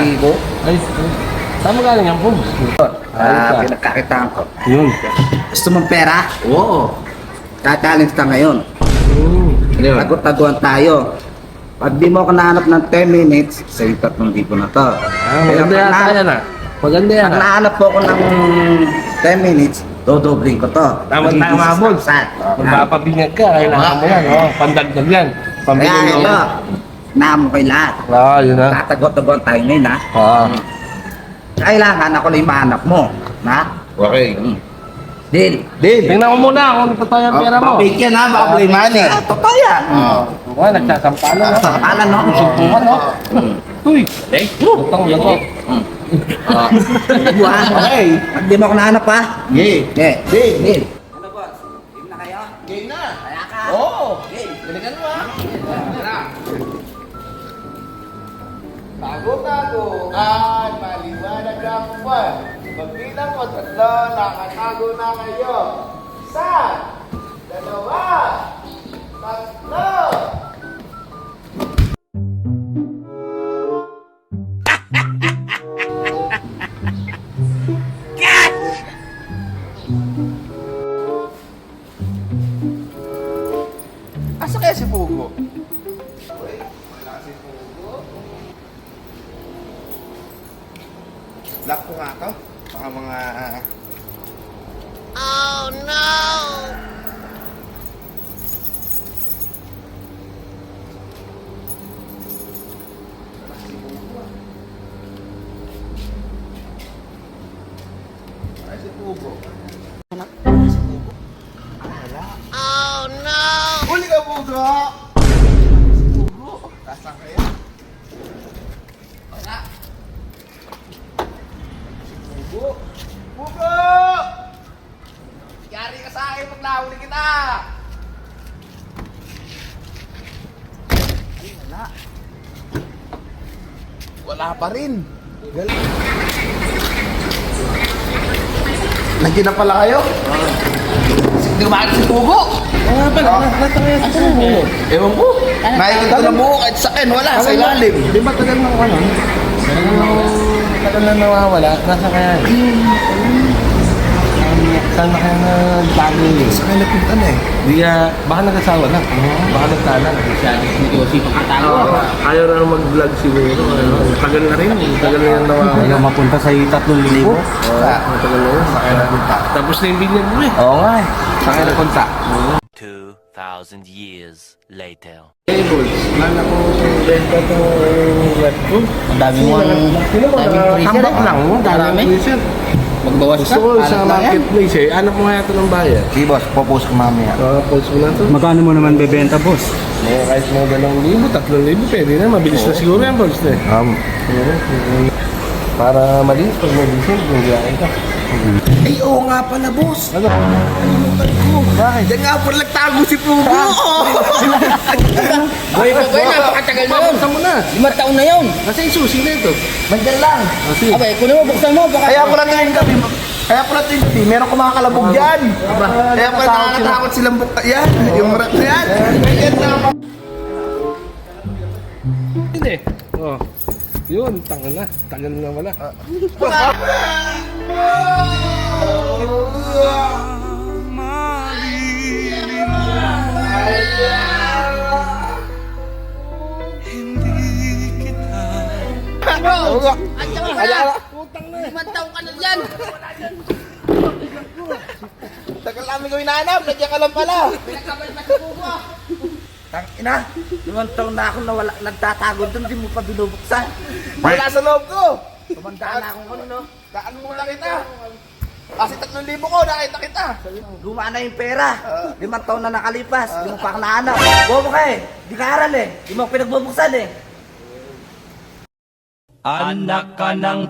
libo. Ay, saan mo galing yan po? Pinagkakitaan ko. Yun. Gusto mong pera? Oo. Tatalit ka ngayon. Tagot-taguan tayo. Pag di mo ako nahanap ng 10 minutes, sa'yo 3,000 na to. Maganda yata yan ah. Maganda yan Pag ah. nahanap po ako ng 10 minutes, dodobling ko to. Tama, Bols. Magpapabingag ka, kailangan mo yan. Oh, pandagdag yan. Kaya Pambili ito, mo. naamo kay lahat. Yun na. Tatagot-taguan tayo ngayon ha. Kailangan ako lang yung mahanap mo. Ha? Okay. Deal. Tingnan ko muna kung totoo yung pera mo. Papake yan ha, baka play money. Totoo yan. Wala, nagsasampalan no? Sakalan no? Sumpuman no? Uy! Utang yan ko. Okay. Pag di mo ako nahanap ha? Deal. Ano boss? Game na kayo? Game na. Kaya ka? Oo. Game. Balikan mo ha. Tago-tago at maliwanag ang buwan. Pagbilang mo 3, nakatago na kayo. 1, 2, 3. Asa kaya si Pugo? Wala si Pugo. Lock ko nga to. Baka mga... Oh no! Wala si Pugo. Wala si Pugo. Oh no! Huli ka, Pugo! Si Pugo! Nasaan kaya? Wala! Si Pugo! Pugo! Yari ka sa akin pag nahuli kita! Ay, wala! Wala pa rin! Galing! Nandiyan na pala kayo? Hindi ko makakita si Pugo! Nasa kaya sa kanya mo. Ewan ko. Nakikita ko na buo kahit sa akin. Wala, sa ilalim. Di ba tagal na ano? Tagal na nawawala. Nasa kaya saan na kaya nagbago yun? Sa akin napuntan eh. Di baka nag-asawa na. Baka nagtala. Ayaw na mag-vlog siguro. Tagal na rin. Tagal na yan nawawala. Ayaw mapunta sa 3,000. Matagal na yun. Sa kaya napunta. Tapos na yung binyag mo eh. Oo nga eh. Sa kaya napunta. 2,000 years later. Hey, boys. Lala ko benta to webtoon. Ang dami mo ang... Tambak lang mo. Dami freezer. Magbawas Gusto ko sa marketplace eh. Anak mo kaya ito ng bayan. Si boss, popost ko mamaya. Post mo na to. Magkano mo naman bebenta, boss? Kahit mga 2,000, 3,000, pwede na. Mabilis na siguro yan, boss. Para malinis pag mabilis yun, kung giyakin ka. Ay, oo nga pala, boss. Ano? Nalimutan ko. Bakit? Diyan nga pala nagtago si Pugo. Boy, napakatagal na yun. Buksan mo na. 5 taon na yun. Kasi yung susi na ito. Mandyan lang. Kasi, Abay, kunin mo, buksan mo. Baka... Kaya pala tuwing gabi, meron kumakalabog dyan. Kaya pala nakakatakot silang bukta yan. Yung rat na yan. Ganyan na. hindi. Oh. Yun, tagal na. Tagal na wala. Tagal namin gawin nahanap. Nandiyan ka lang pala. Ina, 5 taon na ako nawala, nagtatago doon, di mo pa binubuksan. Wala sa loob ko. Tumanda na akong ano, no? Kaan mo na kita. Kasi 3,000 ko, nakita kita. Gumana na yung pera. 5 taon na nakalipas, di mo pa ako nahanap. Bobo ka eh, di ka aral eh, di mo ako pinagbubuksan eh. Anak ka ng